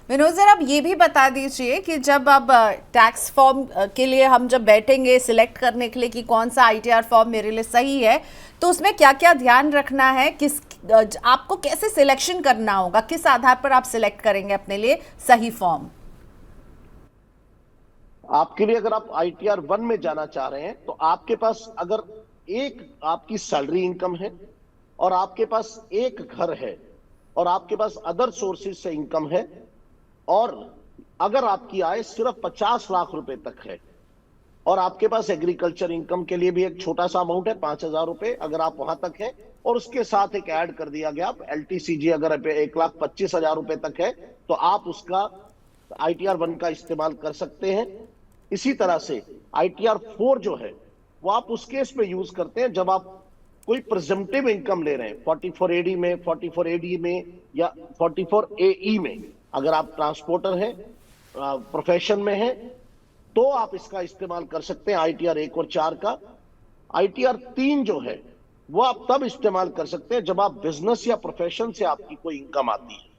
Vinod sir, अब ये भी बता दीजिए कि जब अब टैक्स फॉर्म के लिए हम जब बैठेंगे सिलेक्ट करने के लिए कि कौन सा आईटीआर फॉर्म मेरे लिए सही है, तो उसमें क्या क्या ध्यान रखना है, आपको कैसे सिलेक्शन करना होगा, किस आधार पर आप सिलेक्ट करेंगे अपने लिए सही फॉर्म? आपके लिए अगर आप आईटीआर 1 में जाना चाह रहे हैं तो आपके पास अगर एक आपकी सैलरी इनकम है और आपके पास एक घर है और आपके पास अदर सोर्सेज से इनकम है और अगर आपकी आय सिर्फ 50 लाख रुपए तक है और आपके पास एग्रीकल्चर इनकम के लिए भी एक छोटा सा अमाउंट है 5,000 रुपए, अगर आप वहां तक है और उसके साथ एक ऐड कर दिया गया आप एलटीसीजी अगर 1,25,000 रुपए तक है तो आप उसका आईटीआर 1 का इस्तेमाल कर सकते हैं। इसी तरह से आईटीआर 4 जो है वो आप उस केस पे यूज करते हैं जब आप कोई प्रिजम्पटिव इनकम ले रहे हैं 44AD में, 44AD में या 44AE में। अगर आप ट्रांसपोर्टर हैं, प्रोफेशन में हैं, तो आप इसका इस्तेमाल कर सकते हैं आईटीआर 1 और 4 का। आईटीआर 3 जो है वो आप तब इस्तेमाल कर सकते हैं जब आप बिजनेस या प्रोफेशन से आपकी कोई इनकम आती है,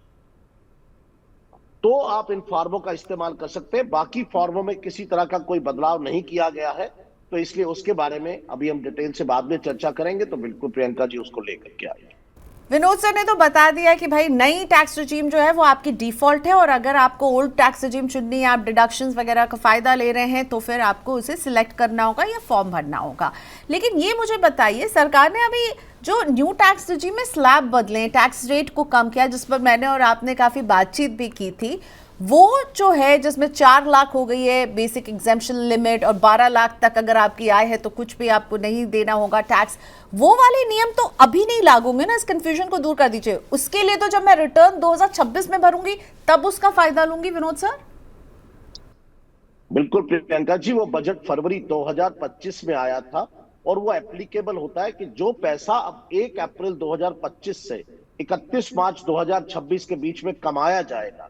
तो आप इन फॉर्मों का इस्तेमाल कर सकते हैं। बाकी फॉर्मों में किसी तरह का कोई बदलाव नहीं किया गया है, तो इसलिए उसके बारे में अभी हम डिटेल से बाद में चर्चा करेंगे, तो बिल्कुल प्रियंका जी उसको लेकर के आएंगे। विनोद सर ने तो बता दिया कि भाई नई टैक्स रजीम जो है वो आपकी डिफॉल्ट है, और अगर आपको ओल्ड टैक्स रजीम चुननी है, आप डिडक्शंस वगैरह का फायदा ले रहे हैं, तो फिर आपको उसे सिलेक्ट करना होगा या फॉर्म भरना होगा। लेकिन ये मुझे बताइए, सरकार ने अभी जो न्यू टैक्स रजीम में स्लैब बदले, टैक्स रेट को कम किया, जिस पर मैंने और आपने काफ़ी बातचीत भी की थी, वो जो है जिसमें 4 लाख हो गई है बेसिक एग्जेम्पशन लिमिट, और 12 लाख तक अगर आपकी आय है तो कुछ भी आपको नहीं देना होगा टैक्स, वो वाले नियम तो अभी नहीं लागू होंगे ना? इस कंफ्यूजन को दूर कर दीजिए। उसके लिए तो जब मैं रिटर्न 2026 में भरूंगी तब उसका फायदा लूंगी। विनोद सर, बिल्कुल प्रियंका जी, वो बजट फरवरी 2025 में आया था और वो एप्लीकेबल होता है कि जो पैसा अब 1 अप्रैल 2025 से 31 मार्च 2026 के बीच में कमाया जाएगा,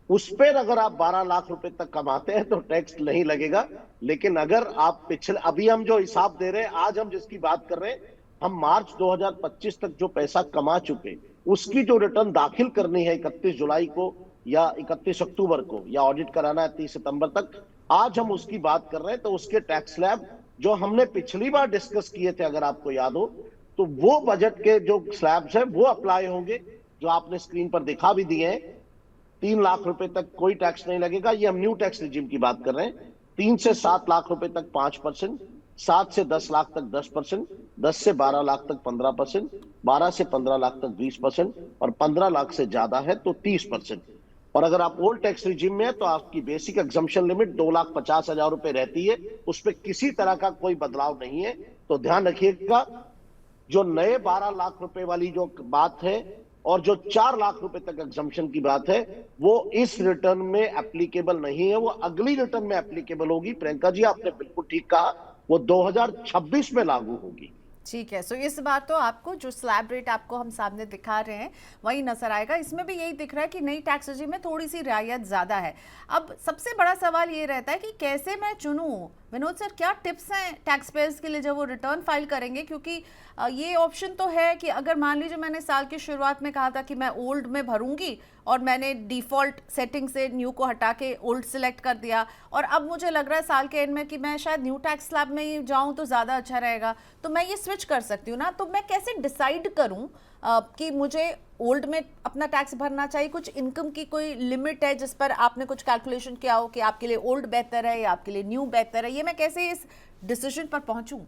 उस पर अगर आप 12 लाख रुपए तक कमाते हैं तो टैक्स नहीं लगेगा। लेकिन अगर आप पिछले, अभी हम जो हिसाब दे रहे हैं, आज हम जिसकी बात कर रहे हैं, हम मार्च 2025 तक जो पैसा कमा चुके उसकी जो रिटर्न दाखिल करनी है 31 जुलाई को या 31 अक्टूबर को, या ऑडिट कराना है 30 सितंबर तक, आज हम उसकी बात कर रहे हैं। तो उसके टैक्स स्लैब जो हमने पिछली बार डिस्कस किए थे, अगर आपको याद हो, तो वो बजट के जो स्लैब्स है वो अप्लाई होंगे, जो आपने स्क्रीन पर दिखा भी दिए हैं। 3 लाख रुपए तक कोई टैक्स नहीं लगेगा, ये हम न्यू टैक्स रिजीम की बात कर रहे हैं। 3 से 7 लाख रुपए तक 5%, 7 से 10 लाख तक 10%, 10 से 12 लाख तक 15%, 12 से 15 लाख तक 20%, और 15 लाख से ज्यादा है तो 30%। और अगर आप ओल्ड टैक्स रिजीम में है तो आपकी बेसिक एग्जम्पशन लिमिट 2,50,000 रुपए रहती है, उस पर किसी तरह का कोई बदलाव नहीं है। तो ध्यान रखिएगा, जो नए 12 लाख रुपए वाली जो बात है और जो 4 लाख रुपए तक एग्जम्पशन की बात है, वो इस रिटर्न में एप्लीकेबल नहीं है, वो अगली रिटर्न में एप्लीकेबल होगी। प्रियंका जी आपने बिल्कुल ठीक कहा, वो 2026 में लागू होगी। ठीक है। सो इस बार तो आपको जो स्लैब रेट आपको हम सामने दिखा रहे हैं वही नजर आएगा। इसमें भी यही दिख रहा है कि नई टैक्स रजीम में थोड़ी सी रियायत ज़्यादा है। अब सबसे बड़ा सवाल ये रहता है कि कैसे मैं चुनूं। विनोद सर, क्या टिप्स हैं टैक्स पेयर्स के लिए जब वो रिटर्न फाइल करेंगे? क्योंकि ये ऑप्शन तो है कि अगर मान लीजिए मैंने साल की शुरुआत में कहा था कि मैं ओल्ड में भरूंगी और मैंने डिफ़ॉल्ट सेटिंग से न्यू को हटा के ओल्ड सिलेक्ट कर दिया, और अब मुझे लग रहा है साल के एंड में कि मैं शायद न्यू टैक्स स्लैब में ही जाऊं तो ज़्यादा अच्छा रहेगा, तो मैं ये स्विच कर सकती हूँ ना? तो मैं कैसे डिसाइड करूँ कि मुझे ओल्ड में अपना टैक्स भरना चाहिए? कुछ इनकम की कोई लिमिट है जिस पर आपने कुछ कैलकुलेशन किया हो कि आपके लिए ओल्ड बेहतर है या आपके लिए न्यू बेहतर है? ये मैं कैसे इस डिसीजन पर पहुंचूं?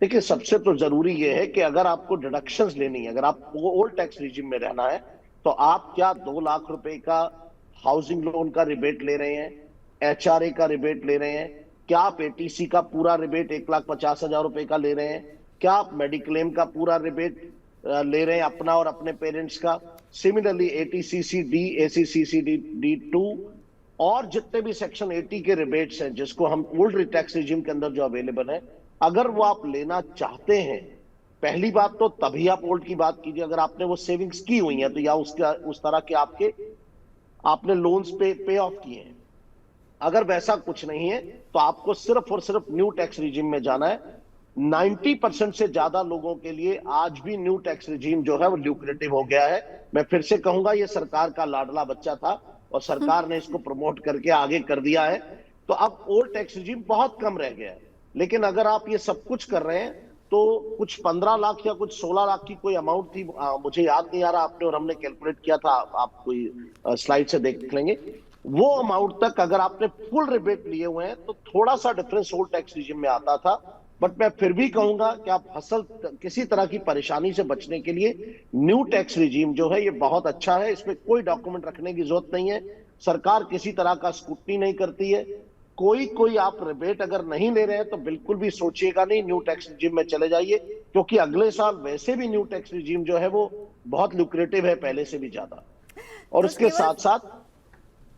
देखिए, सबसे तो जरूरी यह है कि अगर आपको डिडक्शंस लेनी है, अगर आपको ओल्ड टैक्स रिजीम में रहना है, तो आप क्या 2 लाख रुपए का हाउसिंग लोन का रिबेट ले रहे हैं, एचआरए का रिबेट ले रहे हैं, क्या आप एटीसी का पूरा रिबेट 1,50,000 रुपए का ले रहे हैं, क्या आप मेडिक्लेम का पूरा रिबेट ले रहे हैं अपना और अपने पेरेंट्स का। सिमिलरली एटीसीसी डी, एसीसीसी डी 2 और जितने भी सेक्शन 80 के रिबेट्स हैं जिसको हम ओल्ड टैक्स रिजीम के अंदर जो अवेलेबल है, अगर वो आप लेना चाहते हैं, पहली बात तो तभी आप ओल्ड की बात कीजिए अगर आपने वो सेविंग्स की हुई है, तो या उसका उस तरह के आपके आपने लोन्स पे ऑफ किए हैं। अगर वैसा कुछ नहीं है तो आपको सिर्फ और सिर्फ न्यू टैक्स रिजीम में जाना है। 90% से ज्यादा लोगों के लिए आज भी न्यू टैक्स रिजीम जो है वो ल्यूक्रेटिव हो गया है। मैं फिर से कहूंगा ये सरकार का लाडला बच्चा था और सरकार ने इसको प्रमोट करके आगे कर दिया है। तो अब ओल्ड टैक्स रिजीम बहुत कम रह गया है। लेकिन अगर आप ये सब कुछ कर रहे हैं तो कुछ 15 लाख या कुछ 16 लाख की कोई अमाउंट थी, मुझे याद नहीं आ रहा, आपने और हमने कैलकुलेट किया था, आप कोई स्लाइड से देख लेंगे। वो अमाउंट तक अगर आपने फुल रिबेट लिए हुए हैं तो थोड़ा सा डिफरेंस ओल्ड टैक्स रिजीम में आता था। बट मैं फिर भी कहूंगा कि आप किसी तरह की परेशानी से बचने के लिए न्यू टैक्स रिजीम जो है ये बहुत अच्छा है। इसमें कोई डॉक्यूमेंट रखने की जरूरत नहीं है। सरकार किसी तरह का स्क्रूटनी नहीं करती है। कोई आप रिबेट अगर नहीं ले रहे हैं तो बिल्कुल भी सोचिएगा नहीं, न्यू टैक्स रिजीम में चले जाइए, क्योंकि अगले साल वैसे भी न्यू टैक्स रिजीम जो है वो बहुत लुक्रेटिव है पहले से भी ज्यादा। और तो उसके साथ साथ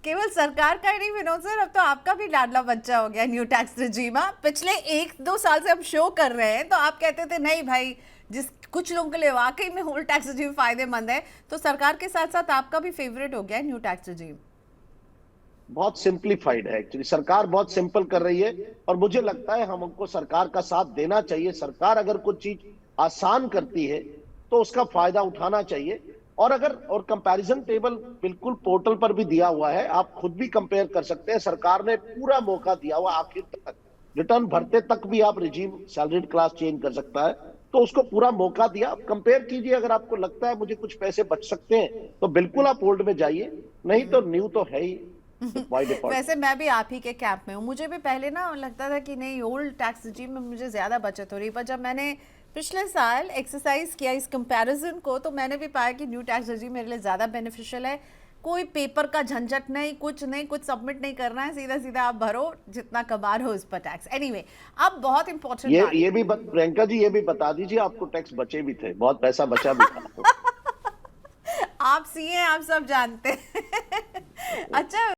केवल सरकार का ही नहीं विनोद सर, अब तो आपका भी लाडला बच्चा हो गया न्यू टैक्स रिजीम। पिछले 1-2 साल से हम शो कर रहे हैं तो आप कहते थे नहीं भाई, जिस कुछ लोगों के लिए वाकई में ओल्ड टैक्स रिजीम फायदेमंद है, तो सरकार के साथ साथ आपका भी फेवरेट हो गया न्यू टैक्स रिजीम। बहुत सिंप्लीफाइड है एक्चुअली, सरकार बहुत सिंपल कर रही है और मुझे लगता है हमको सरकार का साथ देना चाहिए। सरकार अगर कुछ चीज आसान करती है तो उसका फायदा उठाना चाहिए। और कंपैरिजन टेबल बिल्कुल पोर्टल पर भी दिया हुआ है, आप खुद भी कंपेयर कर सकते हैं। सरकार ने पूरा मौका दिया हुआ आखिर तक, रिटर्न भरते तक भी आप रिजीम सैलरीड क्लास चेंज कर सकता है, तो उसको पूरा मौका दिया। आप कंपेयर कीजिए, अगर आपको लगता है मुझे कुछ पैसे बच सकते हैं तो बिल्कुल आप ओल्ड में जाइए, नहीं तो न्यू तो है ही। वैसे मैं भी आप ही के कैंप में हूँ। मुझे भी पहले ना लगता था कि नहीं, ओल्ड टैक्स रिजीम में मुझे ज़्यादा बचत हो रही, पर जब मैंने पिछले साल एक्सरसाइज किया इस कंपैरिजन को तो मैंने भी पाया कि न्यू टैक्स रिजीम मेरे लिए ज़्यादा बेनिफिशियल है। कोई पेपर का झंझट नहीं, कुछ सबमिट नहीं करना है, सीधा सीधा आप भरो, जितना कमा रहे हो उस पर टैक्स। एनीवे, अब बहुत इंपॉर्टेंट ये भी प्रियंका जी ये भी बता दीजिए, आपको टैक्स बचे भी थे, बहुत पैसा बचा भी था। आप सीए, आप सब जानते हैं। अच्छा